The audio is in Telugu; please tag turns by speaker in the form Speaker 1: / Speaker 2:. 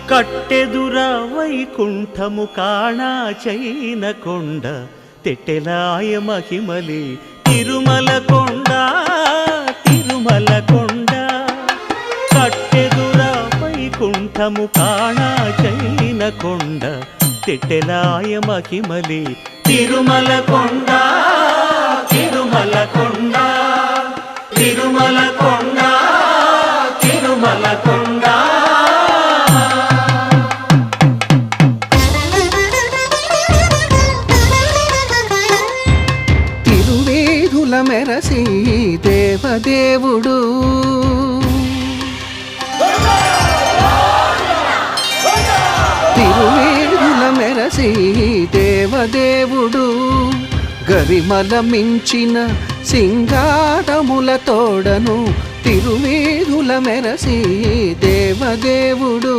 Speaker 1: కట్టెదుర వైకుంఠము కాణా చైన కొండ తెట్టెలాయ మహిమలి తిరుమల కొండ తిరుమల కొండ కట్టెదుర వైకుంఠము కాణా చైన కొండ తెట్టెలాయ మహిమలి తిరుమల కొండ తిరుమల కొండ తిరుమల కొండ తిరుమల కొండ
Speaker 2: తిరువేధుల మెరసి దేవదేవుడు తిరువేధుల మెరసి దేవదేవుడు గరిమల మించిన సింగారముల తోడను తిరువేధుల మెరసి దేవదేవుడు